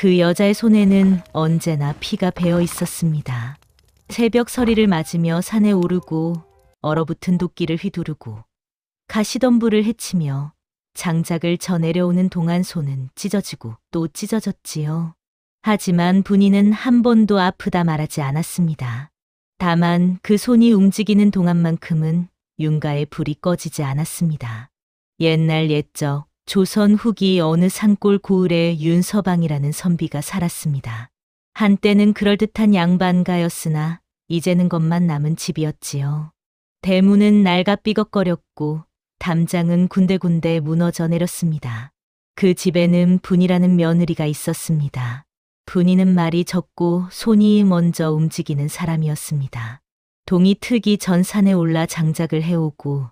그 여자의 손에는 언제나 피가 배어 있었습니다. 새벽 서리를 맞으며 산에 오르고 얼어붙은 도끼를 휘두르고 가시덤불을 헤치며 장작을 져 내려오는 동안 손은 찢어지고 또 찢어졌지요. 하지만 분이는 한 번도 아프다 말하지 않았습니다. 다만 그 손이 움직이는 동안만큼은 윤가의 불이 꺼지지 않았습니다. 옛날 옛적 조선 후기 어느 산골 고을에 윤서방이라는 선비가 살았습니다. 한때는 그럴듯한 양반가였으나 이제는 것만 남은 집이었지요. 대문은 낡아 삐걱거렸고 담장은 군데군데 무너져 내렸습니다. 그 집에는 분이라는 며느리가 있었습니다. 분이는 말이 적고 손이 먼저 움직이는 사람이었습니다. 동이 트기 전 산에 올라 장작을 해오고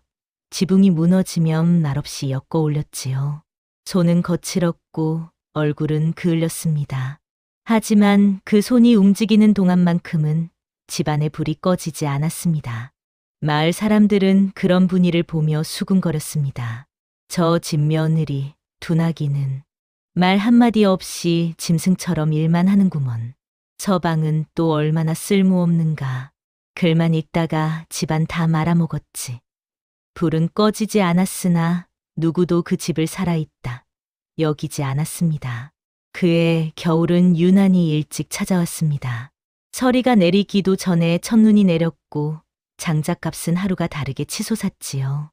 지붕이 무너지면 말없이 엮어 올렸지요. 손은 거칠었고 얼굴은 그을렸습니다. 하지만 그 손이 움직이는 동안만큼은 집안의 불이 꺼지지 않았습니다. 마을 사람들은 그런 분이를 보며 수군거렸습니다. 저 집 며느리, 둔하기는 말 한마디 없이 짐승처럼 일만 하는구먼. 서방은 또 얼마나 쓸모없는가. 글만 읽다가 집안 다 말아먹었지. 불은 꺼지지 않았으나 누구도 그 집을 살아있다 여기지 않았습니다. 그해 겨울은 유난히 일찍 찾아왔습니다. 서리가 내리기도 전에 첫눈이 내렸고 장작값은 하루가 다르게 치솟았지요.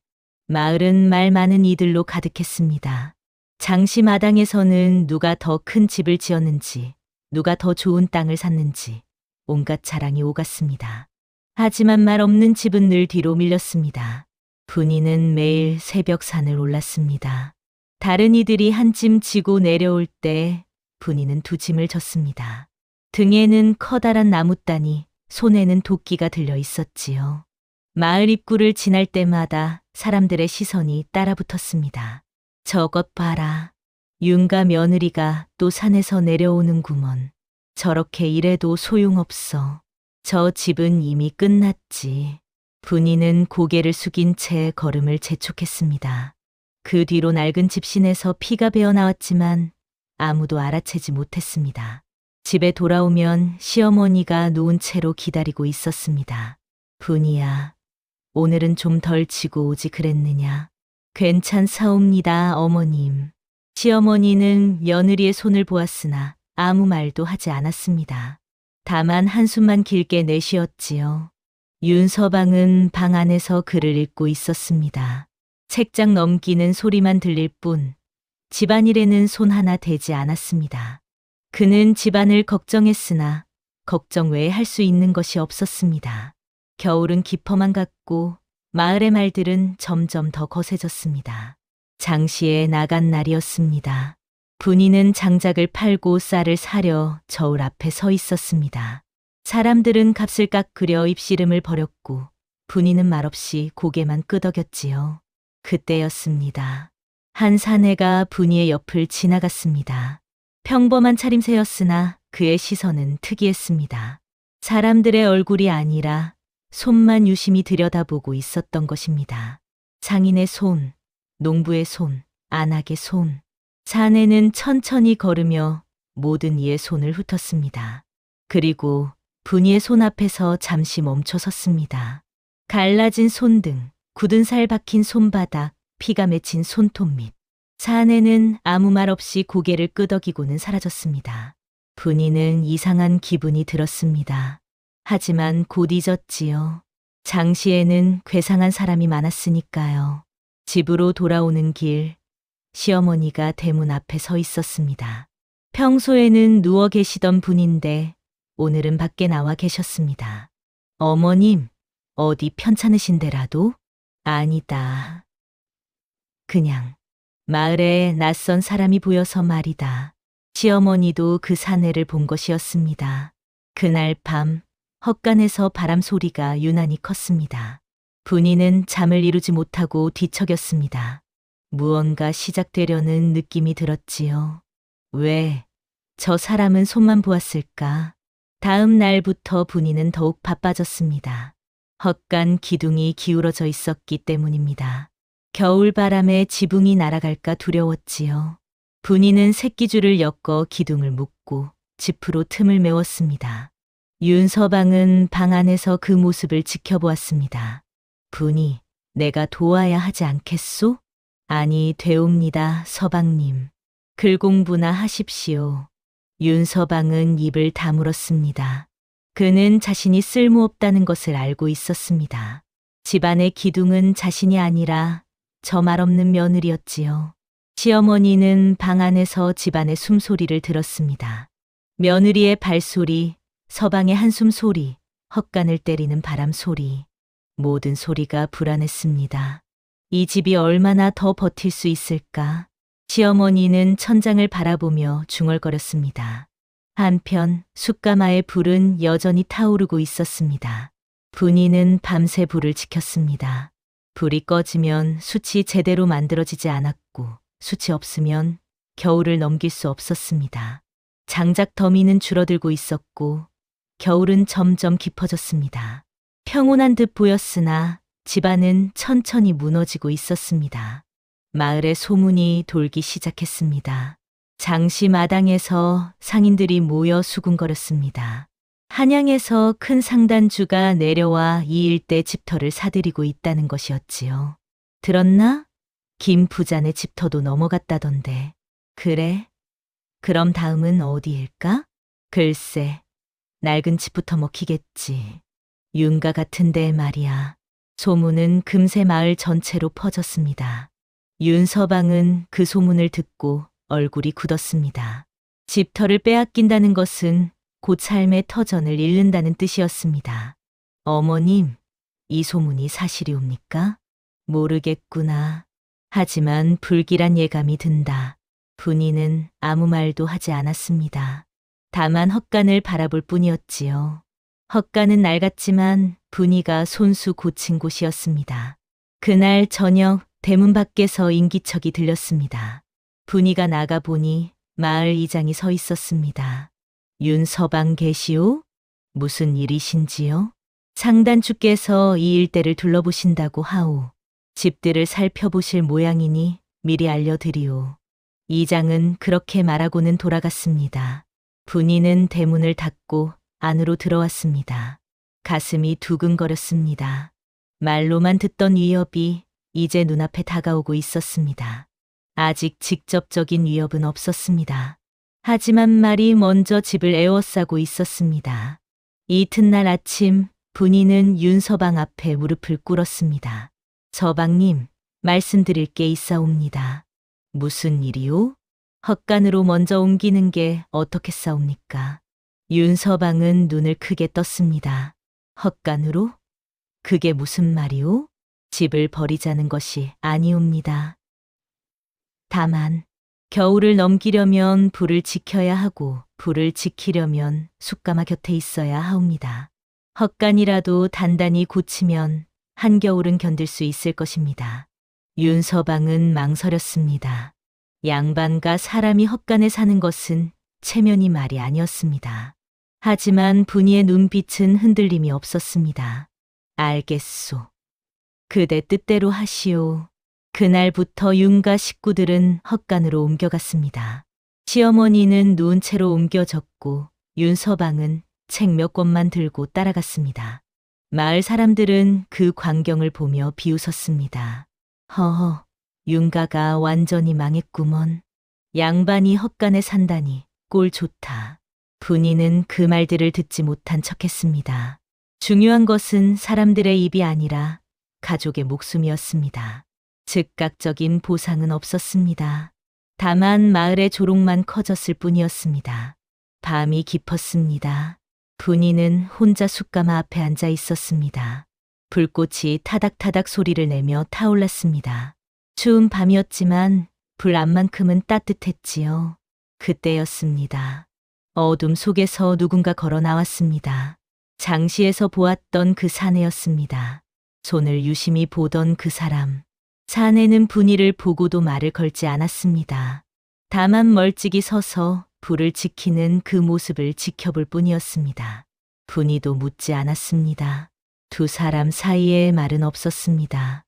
마을은 말 많은 이들로 가득했습니다. 장시 마당에서는 누가 더 큰 집을 지었는지, 누가 더 좋은 땅을 샀는지 온갖 자랑이 오갔습니다. 하지만 말 없는 집은 늘 뒤로 밀렸습니다. 분이는 매일 새벽 산을 올랐습니다. 다른 이들이 한 짐 지고 내려올 때 분이는 두 짐을 졌습니다. 등에는 커다란 나무단이, 손에는 도끼가 들려 있었지요. 마을 입구를 지날 때마다 사람들의 시선이 따라붙었습니다. 저것 봐라. 윤가 며느리가 또 산에서 내려오는구먼. 저렇게 일해도 소용없어. 저 집은 이미 끝났지. 분이는 고개를 숙인 채 걸음을 재촉했습니다. 그 뒤로 낡은 집신에서 피가 배어 나왔지만 아무도 알아채지 못했습니다. 집에 돌아오면 시어머니가 누운 채로 기다리고 있었습니다. 분이야, 오늘은 좀 덜 치고 오지 그랬느냐? 괜찮사옵니다, 어머님. 시어머니는 며느리의 손을 보았으나 아무 말도 하지 않았습니다. 다만 한숨만 길게 내쉬었지요. 윤서방은 방 안에서 글을 읽고 있었습니다. 책장 넘기는 소리만 들릴 뿐 집안일에는 손 하나 대지 않았습니다. 그는 집안을 걱정했으나 걱정 외에 할 수 있는 것이 없었습니다. 겨울은 깊어만 갔고 마을의 말들은 점점 더 거세졌습니다. 장시에 나간 날이었습니다. 분이는 장작을 팔고 쌀을 사려 저울 앞에 서 있었습니다. 사람들은 값을 깎으려 입씨름을 벌였고 분이는 말없이 고개만 끄덕였지요. 그때였습니다. 한 사내가 분이의 옆을 지나갔습니다. 평범한 차림새였으나 그의 시선은 특이했습니다. 사람들의 얼굴이 아니라 손만 유심히 들여다보고 있었던 것입니다. 상인의 손, 농부의 손, 안악의 손. 사내는 천천히 걸으며 모든 이의 손을 훑었습니다. 그리고 분이의 손 앞에서 잠시 멈춰 섰습니다. 갈라진 손등, 굳은 살 박힌 손바닥, 피가 맺힌 손톱 밑. 사내는 아무 말 없이 고개를 끄덕이고는 사라졌습니다. 분이는 이상한 기분이 들었습니다. 하지만 곧 잊었지요. 장시에는 괴상한 사람이 많았으니까요. 집으로 돌아오는 길, 시어머니가 대문 앞에 서 있었습니다. 평소에는 누워 계시던 분인데 오늘은 밖에 나와 계셨습니다. 어머님, 어디 편찮으신 데라도? 아니다. 그냥 마을에 낯선 사람이 보여서 말이다. 시어머니도 그 사내를 본 것이었습니다. 그날 밤 헛간에서 바람 소리가 유난히 컸습니다. 분이는 잠을 이루지 못하고 뒤척였습니다. 무언가 시작되려는 느낌이 들었지요. 왜 저 사람은 손만 보았을까? 다음 날부터 분이는 더욱 바빠졌습니다. 헛간 기둥이 기울어져 있었기 때문입니다. 겨울 바람에 지붕이 날아갈까 두려웠지요. 분이는 새끼줄을 엮어 기둥을 묶고 지프로 틈을 메웠습니다. 윤서방은 방 안에서 그 모습을 지켜보았습니다. 분이 내가 도와야 하지 않겠소? 아니 되옵니다, 서방님. 글 공부나 하십시오. 윤서방은 입을 다물었습니다. 그는 자신이 쓸모없다는 것을 알고 있었습니다. 집안의 기둥은 자신이 아니라 저 말 없는 며느리였지요. 시어머니는 방 안에서 집안의 숨소리를 들었습니다. 며느리의 발소리, 서방의 한숨 소리, 헛간을 때리는 바람 소리. 모든 소리가 불안했습니다. 이 집이 얼마나 더 버틸 수 있을까? 시어머니는 천장을 바라보며 중얼거렸습니다. 한편 숯가마의 불은 여전히 타오르고 있었습니다. 분이는 밤새 불을 지켰습니다. 불이 꺼지면 숯이 제대로 만들어지지 않았고 숯이 없으면 겨울을 넘길 수 없었습니다. 장작 더미는 줄어들고 있었고 겨울은 점점 깊어졌습니다. 평온한 듯 보였으나 집안은 천천히 무너지고 있었습니다. 마을에 소문이 돌기 시작했습니다. 장시 마당에서 상인들이 모여 수군거렸습니다. 한양에서 큰 상단주가 내려와 이 일대 집터를 사들이고 있다는 것이었지요. 들었나? 김 부자네 집터도 넘어갔다던데. 그래? 그럼 다음은 어디일까? 글쎄, 낡은 집부터 먹히겠지. 윤가 같은데 말이야. 소문은 금세 마을 전체로 퍼졌습니다. 윤서방은 그 소문을 듣고 얼굴이 굳었습니다. 집터를 빼앗긴다는 것은 곧 삶의 터전을 잃는다는 뜻이었습니다. 어머님, 이 소문이 사실이옵니까? 모르겠구나. 하지만 불길한 예감이 든다. 분이는 아무 말도 하지 않았습니다. 다만 헛간을 바라볼 뿐이었지요. 헛간은 낡았지만 분이가 손수 고친 곳이었습니다. 그날 저녁 대문 밖에서 인기척이 들렸습니다. 분이가 나가보니 마을 이장이 서 있었습니다. 윤서방 계시오? 무슨 일이신지요? 상단주께서 이 일대를 둘러보신다고 하오. 집들을 살펴보실 모양이니 미리 알려드리오. 이장은 그렇게 말하고는 돌아갔습니다. 분이는 대문을 닫고 안으로 들어왔습니다. 가슴이 두근거렸습니다. 말로만 듣던 위협이 이제 눈앞에 다가오고 있었습니다. 아직 직접적인 위협은 없었습니다. 하지만 말이 먼저 집을 에워싸고 있었습니다. 이튿날 아침 분이는 윤서방 앞에 무릎을 꿇었습니다. 서방님, 말씀드릴 게 있사옵니다. 무슨 일이오? 헛간으로 먼저 옮기는 게 어떻겠사옵니까? 윤서방은 눈을 크게 떴습니다. 헛간으로? 그게 무슨 말이오? 집을 버리자는 것이 아니옵니다. 다만 겨울을 넘기려면 불을 지켜야 하고 불을 지키려면 숯가마 곁에 있어야 하옵니다. 헛간이라도 단단히 고치면 한겨울은 견딜 수 있을 것입니다. 윤서방은 망설였습니다. 양반과 사람이 헛간에 사는 것은 체면이 말이 아니었습니다. 하지만 분이의 눈빛은 흔들림이 없었습니다. 알겠소. 그대 뜻대로 하시오. 그날부터 윤가 식구들은 헛간으로 옮겨갔습니다. 시어머니는 누운 채로 옮겨졌고 윤서방은 책 몇 권만 들고 따라갔습니다. 마을 사람들은 그 광경을 보며 비웃었습니다. 허허, 윤가가 완전히 망했구먼. 양반이 헛간에 산다니 꼴 좋다. 분이는 그 말들을 듣지 못한 척했습니다. 중요한 것은 사람들의 입이 아니라 가족의 목숨이었습니다. 즉각적인 보상은 없었습니다. 다만 마을의 조롱만 커졌을 뿐이었습니다. 밤이 깊었습니다. 분이는 혼자 숯가마 앞에 앉아 있었습니다. 불꽃이 타닥타닥 소리를 내며 타올랐습니다. 추운 밤이었지만 불 안만큼은 따뜻했지요. 그때였습니다. 어둠 속에서 누군가 걸어 나왔습니다. 장시에서 보았던 그 사내였습니다. 손을 유심히 보던 그 사람. 사내는 분이를 보고도 말을 걸지 않았습니다. 다만 멀찍이 서서 불을 지키는 그 모습을 지켜볼 뿐이었습니다. 분이도 묻지 않았습니다. 두 사람 사이에 말은 없었습니다.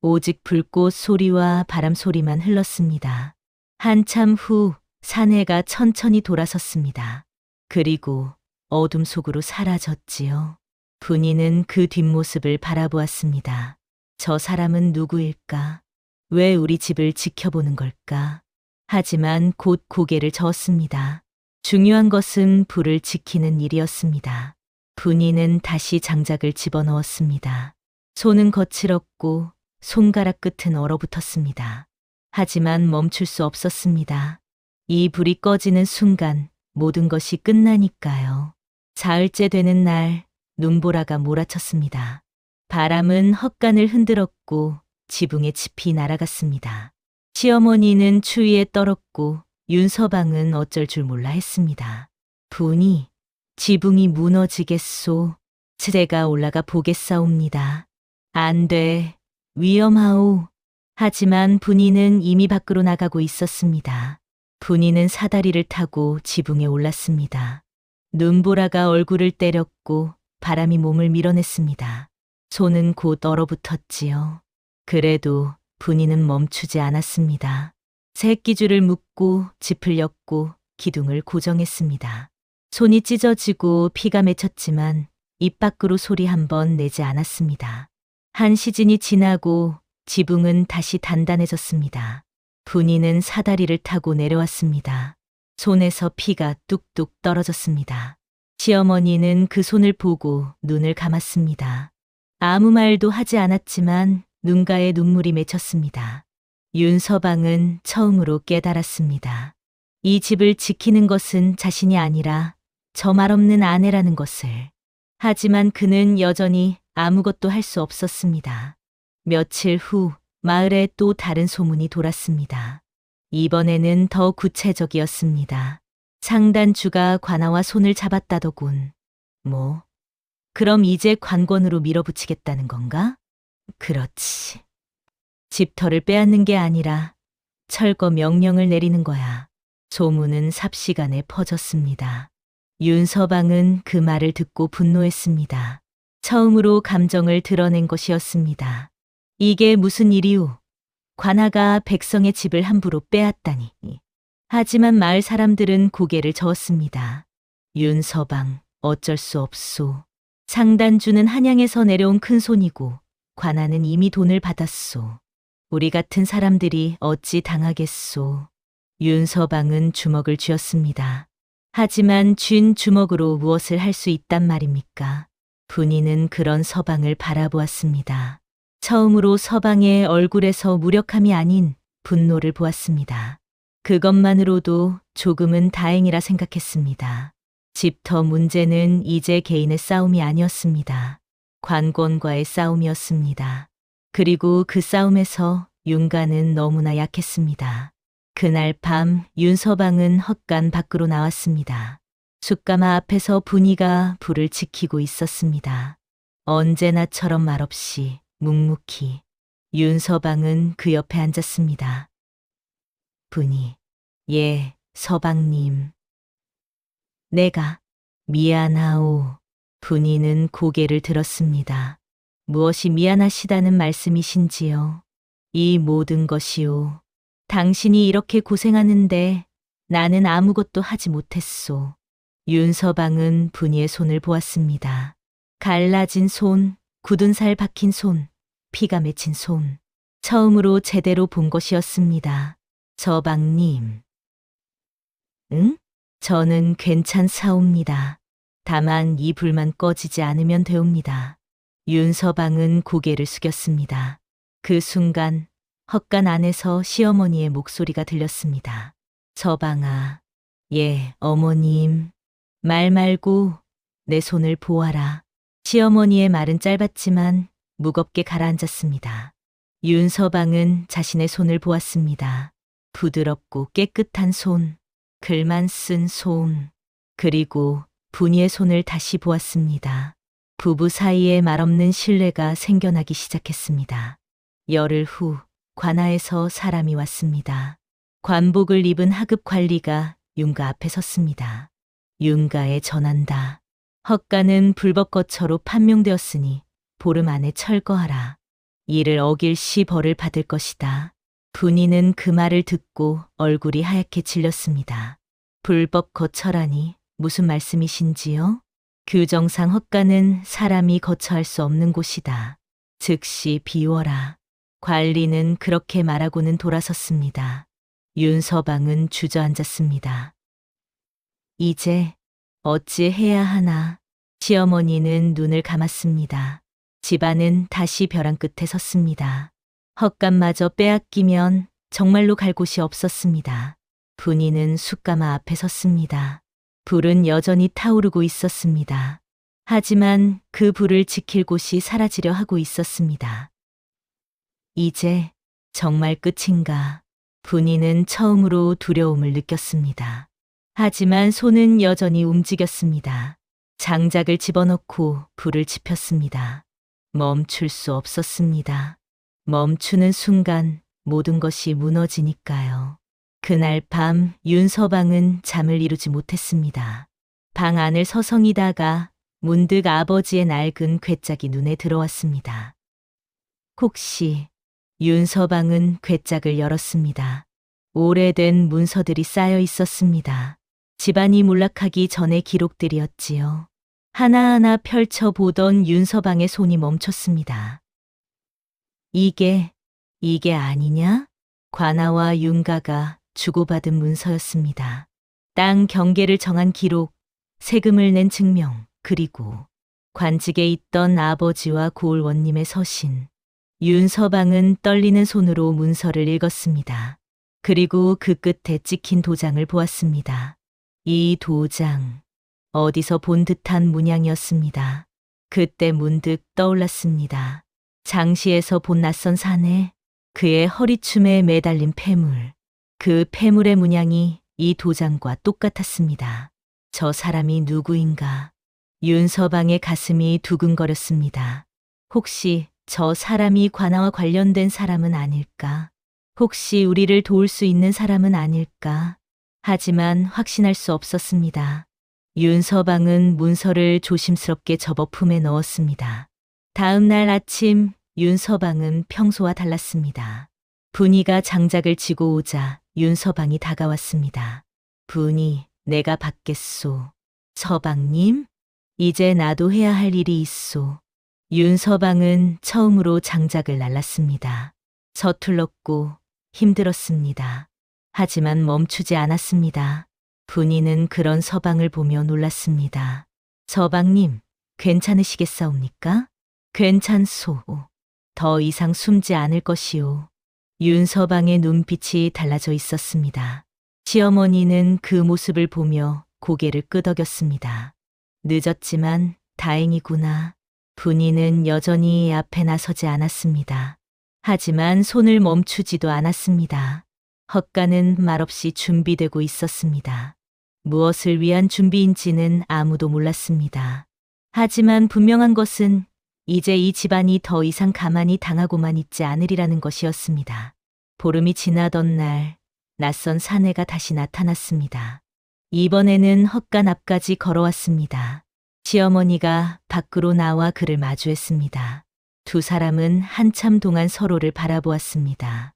오직 불꽃 소리와 바람 소리만 흘렀습니다. 한참 후 사내가 천천히 돌아섰습니다. 그리고 어둠 속으로 사라졌지요. 분이는 그 뒷모습을 바라보았습니다. 저 사람은 누구일까? 왜 우리 집을 지켜보는 걸까? 하지만 곧 고개를 저었습니다. 중요한 것은 불을 지키는 일이었습니다. 분이는 다시 장작을 집어넣었습니다. 손은 거칠었고 손가락 끝은 얼어붙었습니다. 하지만 멈출 수 없었습니다. 이 불이 꺼지는 순간 모든 것이 끝나니까요. 사흘째 되는 날 눈보라가 몰아쳤습니다. 바람은 헛간을 흔들었고 지붕에 짚이 날아갔습니다. 시어머니는 추위에 떨었고 윤서방은 어쩔 줄 몰라 했습니다. 분이 지붕이 무너지겠소. 제가 올라가 보겠사옵니다. 안 돼. 위험하오. 하지만 분이는 이미 밖으로 나가고 있었습니다. 분이는 사다리를 타고 지붕에 올랐습니다. 눈보라가 얼굴을 때렸고 바람이 몸을 밀어냈습니다. 손은 곧 얼어붙었지요. 그래도 분이는 멈추지 않았습니다. 새끼줄을 묶고 짚을 엮고 기둥을 고정했습니다. 손이 찢어지고 피가 맺혔지만 입 밖으로 소리 한 번 내지 않았습니다. 한 시즌이 지나고 지붕은 다시 단단해졌습니다. 분이는 사다리를 타고 내려왔습니다. 손에서 피가 뚝뚝 떨어졌습니다. 시어머니는 그 손을 보고 눈을 감았습니다. 아무 말도 하지 않았지만 눈가에 눈물이 맺혔습니다. 윤서방은 처음으로 깨달았습니다. 이 집을 지키는 것은 자신이 아니라 저 말없는 아내라는 것을. 하지만 그는 여전히 아무것도 할 수 없었습니다. 며칠 후 마을에 또 다른 소문이 돌았습니다. 이번에는 더 구체적이었습니다. 상단주가 관아와 손을 잡았다더군. 뭐, 그럼 이제 관권으로 밀어붙이겠다는 건가? 그렇지. 집터를 빼앗는 게 아니라 철거 명령을 내리는 거야. 소문은 삽시간에 퍼졌습니다. 윤서방은 그 말을 듣고 분노했습니다. 처음으로 감정을 드러낸 것이었습니다. 이게 무슨 일이오? 관아가 백성의 집을 함부로 빼앗다니. 하지만 마을 사람들은 고개를 저었습니다. 윤서방, 어쩔 수 없소. 상단주는 한양에서 내려온 큰손이고 관아는 이미 돈을 받았소. 우리 같은 사람들이 어찌 당하겠소. 윤서방은 주먹을 쥐었습니다. 하지만 쥔 주먹으로 무엇을 할 수 있단 말입니까? 분이는 그런 서방을 바라보았습니다. 처음으로 서방의 얼굴에서 무력함이 아닌 분노를 보았습니다. 그것만으로도 조금은 다행이라 생각했습니다. 집터 문제는 이제 개인의 싸움이 아니었습니다. 관권과의 싸움이었습니다. 그리고 그 싸움에서 윤가는 너무나 약했습니다. 그날 밤 윤서방은 헛간 밖으로 나왔습니다. 숯가마 앞에서 분이가 불을 지키고 있었습니다. 언제나처럼 말없이 묵묵히 윤서방은 그 옆에 앉았습니다. 분이, 예, 서방님. 내가 미안하오. 분이는 고개를 들었습니다. 무엇이 미안하시다는 말씀이신지요? 이 모든 것이요. 당신이 이렇게 고생하는데 나는 아무것도 하지 못했소. 윤서방은 분이의 손을 보았습니다. 갈라진 손, 굳은 살 박힌 손, 피가 맺힌 손. 처음으로 제대로 본 것이었습니다. 서방님. 응? 저는 괜찮사옵니다. 다만 이 불만 꺼지지 않으면 되옵니다. 윤서방은 고개를 숙였습니다. 그 순간 헛간 안에서 시어머니의 목소리가 들렸습니다. 서방아, 예, 어머님. 말 말고 내 손을 보아라. 시어머니의 말은 짧았지만 무겁게 가라앉았습니다. 윤서방은 자신의 손을 보았습니다. 부드럽고 깨끗한 손, 글만 쓴 손, 그리고 분이의 손을 다시 보았습니다. 부부 사이에 말없는 신뢰가 생겨나기 시작했습니다. 열흘 후 관아에서 사람이 왔습니다. 관복을 입은 하급 관리가 윤가 앞에 섰습니다. 윤가에 전한다. 헛간은 불법거처로 판명되었으니 보름 안에 철거하라. 이를 어길 시 벌을 받을 것이다. 분이는 그 말을 듣고 얼굴이 하얗게 질렸습니다. 불법 거처라니 무슨 말씀이신지요? 규정상 헛간은 사람이 거처할 수 없는 곳이다. 즉시 비워라. 관리는 그렇게 말하고는 돌아섰습니다. 윤서방은 주저앉았습니다. 이제 어찌 해야 하나. 시어머니는 눈을 감았습니다. 집안은 다시 벼랑 끝에 섰습니다. 헛간마저 빼앗기면 정말로 갈 곳이 없었습니다. 분이는 숯가마 앞에 섰습니다. 불은 여전히 타오르고 있었습니다. 하지만 그 불을 지킬 곳이 사라지려 하고 있었습니다. 이제 정말 끝인가. 분이는 처음으로 두려움을 느꼈습니다. 하지만 손은 여전히 움직였습니다. 장작을 집어넣고 불을 지폈습니다. 멈출 수 없었습니다. 멈추는 순간 모든 것이 무너지니까요. 그날 밤 윤서방은 잠을 이루지 못했습니다. 방 안을 서성이다가 문득 아버지의 낡은 괴짝이 눈에 들어왔습니다. 혹시 윤서방은 괴짝을 열었습니다. 오래된 문서들이 쌓여 있었습니다. 집안이 몰락하기 전의 기록들이었지요. 하나하나 펼쳐보던 윤서방의 손이 멈췄습니다. 이게 아니냐? 관아와 윤가가 주고받은 문서였습니다. 땅 경계를 정한 기록, 세금을 낸 증명, 그리고 관직에 있던 아버지와 고을원님의 서신. 윤서방은 떨리는 손으로 문서를 읽었습니다. 그리고 그 끝에 찍힌 도장을 보았습니다. 이 도장, 어디서 본 듯한 문양이었습니다. 그때 문득 떠올랐습니다. 장시에서 본 낯선 사내, 그의 허리춤에 매달린 폐물. 그 폐물의 문양이 이 도장과 똑같았습니다. 저 사람이 누구인가? 윤서방의 가슴이 두근거렸습니다. 혹시 저 사람이 관아와 관련된 사람은 아닐까? 혹시 우리를 도울 수 있는 사람은 아닐까? 하지만 확신할 수 없었습니다. 윤서방은 문서를 조심스럽게 접어 품에 넣었습니다. 다음 날 아침 윤서방은 평소와 달랐습니다. 분이가 장작을 지고 오자 윤서방이 다가왔습니다. 분이, 내가 받겠소. 서방님, 이제 나도 해야 할 일이 있소. 윤서방은 처음으로 장작을 날랐습니다. 서툴렀고 힘들었습니다. 하지만 멈추지 않았습니다. 분이는 그런 서방을 보며 놀랐습니다. 서방님, 괜찮으시겠사옵니까? 괜찮소. 더 이상 숨지 않을 것이오. 윤서방의 눈빛이 달라져 있었습니다. 시어머니는 그 모습을 보며 고개를 끄덕였습니다. 늦었지만 다행이구나. 분이는 여전히 앞에 나서지 않았습니다. 하지만 손을 멈추지도 않았습니다. 헛간은 말없이 준비되고 있었습니다. 무엇을 위한 준비인지는 아무도 몰랐습니다. 하지만 분명한 것은 이제 이 집안이 더 이상 가만히 당하고만 있지 않으리라는 것이었습니다. 보름이 지나던 날, 낯선 사내가 다시 나타났습니다. 이번에는 헛간 앞까지 걸어왔습니다. 시어머니가 밖으로 나와 그를 마주했습니다. 두 사람은 한참 동안 서로를 바라보았습니다.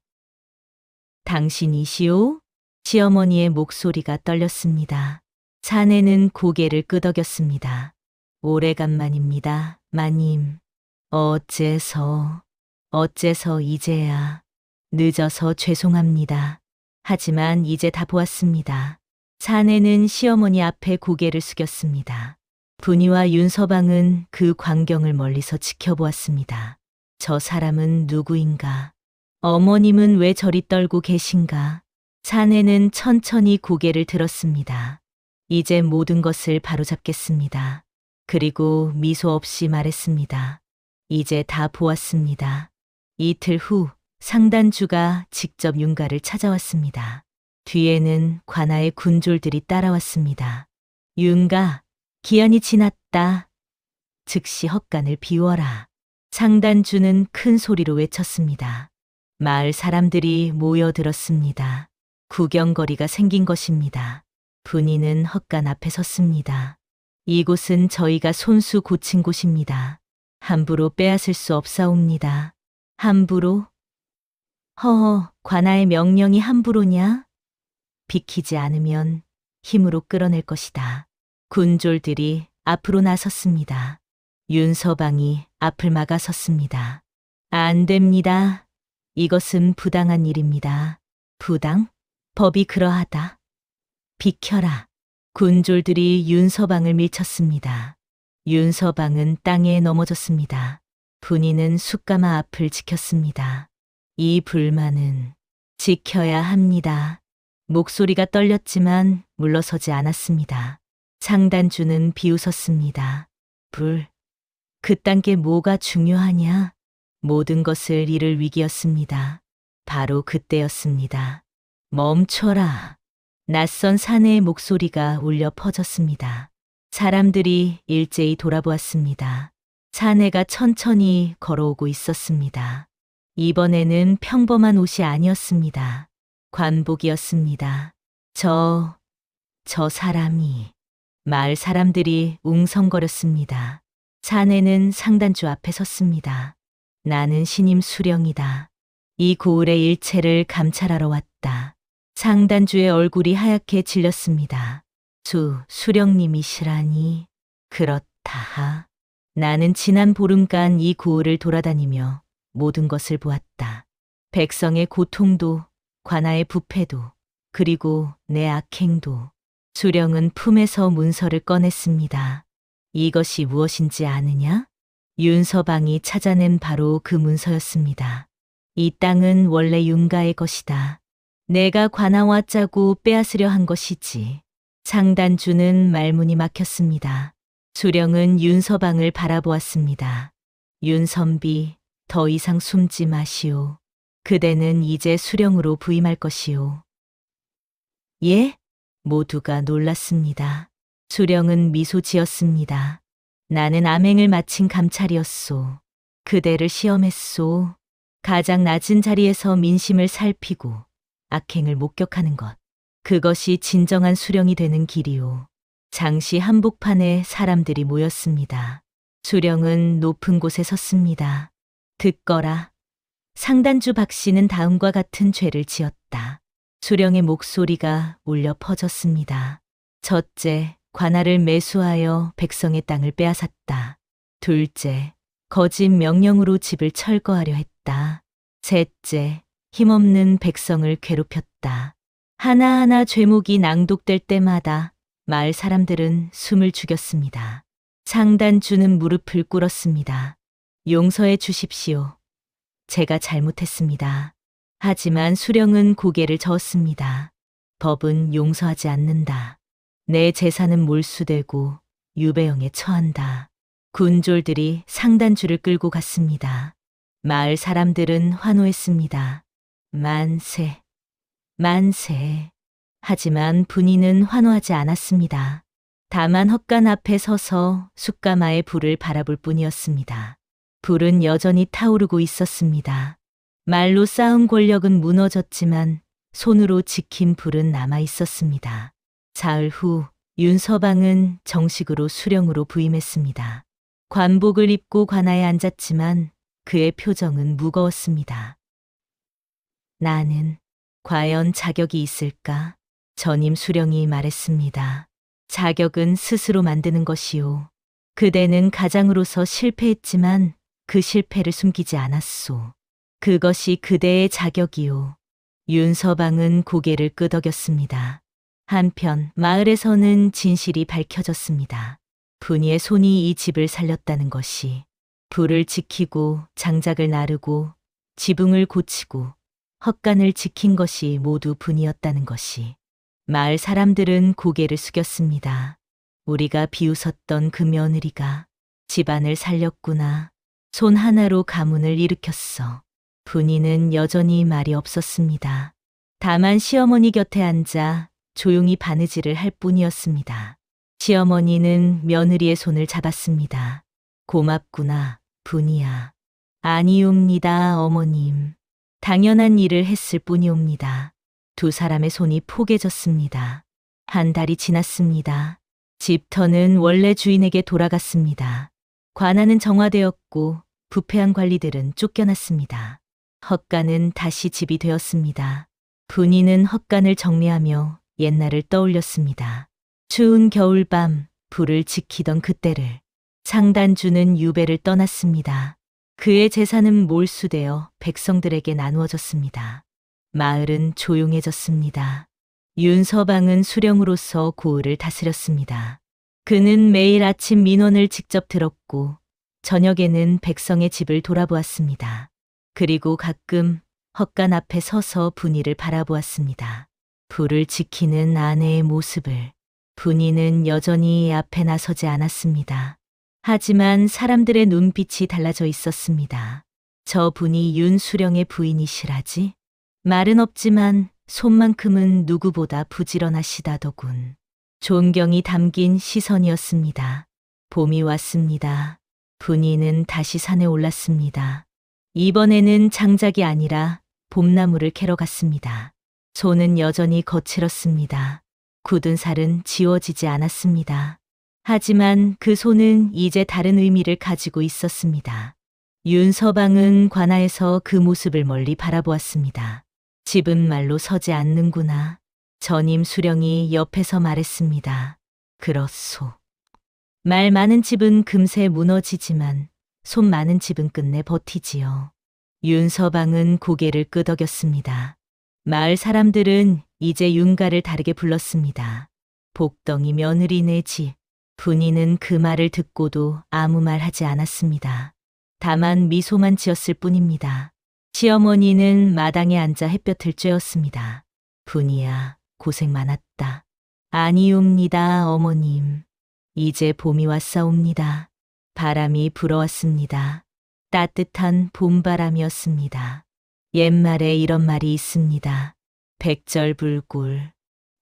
당신이시오? 시어머니의 목소리가 떨렸습니다. 사내는 고개를 끄덕였습니다. 오래간만입니다, 마님. 어째서 이제야. 늦어서 죄송합니다. 하지만 이제 다 보았습니다. 사내는 시어머니 앞에 고개를 숙였습니다. 분이와 윤서방은 그 광경을 멀리서 지켜보았습니다. 저 사람은 누구인가? 어머님은 왜 저리 떨고 계신가? 사내는 천천히 고개를 들었습니다. 이제 모든 것을 바로잡겠습니다. 그리고 미소 없이 말했습니다. 이제 다 보았습니다. 이틀 후 상단주가 직접 윤가를 찾아왔습니다. 뒤에는 관아의 군졸들이 따라왔습니다. 윤가, 기한이 지났다. 즉시 헛간을 비워라. 상단주는 큰 소리로 외쳤습니다. 마을 사람들이 모여들었습니다. 구경거리가 생긴 것입니다. 분이는 헛간 앞에 섰습니다. 이곳은 저희가 손수 고친 곳입니다. 함부로 빼앗을 수 없사옵니다. 함부로? 허허, 관아의 명령이 함부로냐? 비키지 않으면 힘으로 끌어낼 것이다. 군졸들이 앞으로 나섰습니다. 윤서방이 앞을 막아섰습니다. 안 됩니다. 이것은 부당한 일입니다. 부당? 법이 그러하다. 비켜라. 군졸들이 윤서방을 밀쳤습니다. 윤서방은 땅에 넘어졌습니다. 분이는 숫가마 앞을 지켰습니다. 이 불만은 지켜야 합니다. 목소리가 떨렸지만 물러서지 않았습니다. 상단주는 비웃었습니다. 그딴 게 뭐가 중요하냐? 모든 것을 잃을 위기였습니다. 바로 그때였습니다. 멈춰라. 낯선 사내의 목소리가 울려 퍼졌습니다. 사람들이 일제히 돌아보았습니다. 사내가 천천히 걸어오고 있었습니다. 이번에는 평범한 옷이 아니었습니다. 관복이었습니다. 저 사람이. 마을 사람들이 웅성거렸습니다. 사내는 상단주 앞에 섰습니다. 나는 신임 수령이다. 이 고을의 일체를 감찰하러 왔다. 상단주의 얼굴이 하얗게 질렸습니다. 수령님이시라니. 그렇다. 나는 지난 보름간 이 고을을 돌아다니며 모든 것을 보았다. 백성의 고통도, 관아의 부패도, 그리고 내 악행도. 수령은 품에서 문서를 꺼냈습니다. 이것이 무엇인지 아느냐? 윤서방이 찾아낸 바로 그 문서였습니다. 이 땅은 원래 윤가의 것이다. 내가 관아와 짜고 빼앗으려 한 것이지. 상단주는 말문이 막혔습니다. 수령은 윤서방을 바라보았습니다. 윤선비, 더 이상 숨지 마시오. 그대는 이제 수령으로 부임할 것이오. 예? 모두가 놀랐습니다. 수령은 미소 지었습니다. 나는 암행을 마친 감찰이었소. 그대를 시험했소. 가장 낮은 자리에서 민심을 살피고 악행을 목격하는 것. 그것이 진정한 수령이 되는 길이오. 장시 한복판에 사람들이 모였습니다. 수령은 높은 곳에 섰습니다. 듣거라. 상단주 박 씨는 다음과 같은 죄를 지었다. 수령의 목소리가 울려 퍼졌습니다. 첫째, 관아를 매수하여 백성의 땅을 빼앗았다. 둘째, 거짓 명령으로 집을 철거하려 했다. 셋째, 힘없는 백성을 괴롭혔다. 하나하나 죄목이 낭독될 때마다 마을 사람들은 숨을 죽였습니다. 상단주는 무릎을 꿇었습니다. 용서해 주십시오. 제가 잘못했습니다. 하지만 수령은 고개를 저었습니다. 법은 용서하지 않는다. 내 재산은 몰수되고 유배형에 처한다. 군졸들이 상단주를 끌고 갔습니다. 마을 사람들은 환호했습니다. 만세, 만세. 하지만 분이는 환호하지 않았습니다. 다만 헛간 앞에 서서 숫가마의 불을 바라볼 뿐이었습니다. 불은 여전히 타오르고 있었습니다. 말로 쌓은 권력은 무너졌지만 손으로 지킨 불은 남아 있었습니다. 사흘 후 윤서방은 정식으로 수령으로 부임했습니다. 관복을 입고 관아에 앉았지만 그의 표정은 무거웠습니다. 나는 과연 자격이 있을까? 전임 수령이 말했습니다. 자격은 스스로 만드는 것이오. 그대는 가장으로서 실패했지만 그 실패를 숨기지 않았소. 그것이 그대의 자격이오. 윤서방은 고개를 끄덕였습니다. 한편 마을에서는 진실이 밝혀졌습니다. 분이의 손이 이 집을 살렸다는 것이, 불을 지키고 장작을 나르고 지붕을 고치고 헛간을 지킨 것이 모두 분이었다는 것이. 마을 사람들은 고개를 숙였습니다. 우리가 비웃었던 그 며느리가 집안을 살렸구나. 손 하나로 가문을 일으켰어. 분이는 여전히 말이 없었습니다. 다만 시어머니 곁에 앉아 조용히 바느질을 할 뿐이었습니다. 시어머니는 며느리의 손을 잡았습니다. 고맙구나, 분이야. 아니옵니다, 어머님. 당연한 일을 했을 뿐이옵니다. 두 사람의 손이 포개졌습니다. 한 달이 지났습니다. 집터는 원래 주인에게 돌아갔습니다. 관아는 정화되었고 부패한 관리들은 쫓겨났습니다. 헛간은 다시 집이 되었습니다. 분이는 헛간을 정리하며 옛날을 떠올렸습니다. 추운 겨울밤 불을 지키던 그때를. 상단주는 유배를 떠났습니다. 그의 재산은 몰수되어 백성들에게 나누어졌습니다. 마을은 조용해졌습니다. 윤서방은 수령으로서 고을을 다스렸습니다. 그는 매일 아침 민원을 직접 들었고 저녁에는 백성의 집을 돌아보았습니다. 그리고 가끔 헛간 앞에 서서 분이를 바라보았습니다. 불을 지키는 아내의 모습을. 분이는 여전히 앞에 나서지 않았습니다. 하지만 사람들의 눈빛이 달라져 있었습니다. 저 분이 윤수령의 부인이시라지? 말은 없지만 손만큼은 누구보다 부지런하시다더군. 존경이 담긴 시선이었습니다. 봄이 왔습니다. 분이는 다시 산에 올랐습니다. 이번에는 장작이 아니라 봄나무를 캐러 갔습니다. 손은 여전히 거칠었습니다. 굳은 살은 지워지지 않았습니다. 하지만 그 손은 이제 다른 의미를 가지고 있었습니다. 윤서방은 관아에서 그 모습을 멀리 바라보았습니다. 집은 말로 서지 않는구나. 전임 수령이 옆에서 말했습니다. 그렇소. 말 많은 집은 금세 무너지지만 손 많은 집은 끝내 버티지요. 윤서방은 고개를 끄덕였습니다. 마을 사람들은 이제 윤가를 다르게 불렀습니다. 복덩이 며느리네 집. 분이는 그 말을 듣고도 아무 말 하지 않았습니다. 다만 미소만 지었을 뿐입니다. 시어머니는 마당에 앉아 햇볕을 쬐었습니다. 분이야, 고생 많았다. 아니옵니다, 어머님. 이제 봄이 왔사옵니다. 바람이 불어왔습니다. 따뜻한 봄바람이었습니다. 옛말에 이런 말이 있습니다. 백절불굴.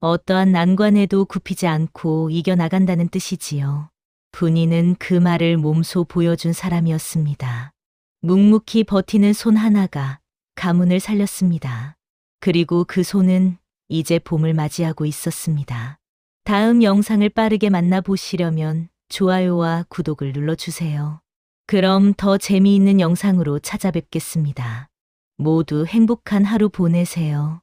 어떠한 난관에도 굽히지 않고 이겨나간다는 뜻이지요. 분이는 그 말을 몸소 보여준 사람이었습니다. 묵묵히 버티는 손 하나가 가문을 살렸습니다. 그리고 그 손은 이제 봄을 맞이하고 있었습니다. 다음 영상을 빠르게 만나보시려면 좋아요와 구독을 눌러주세요. 그럼 더 재미있는 영상으로 찾아뵙겠습니다. 모두 행복한 하루 보내세요.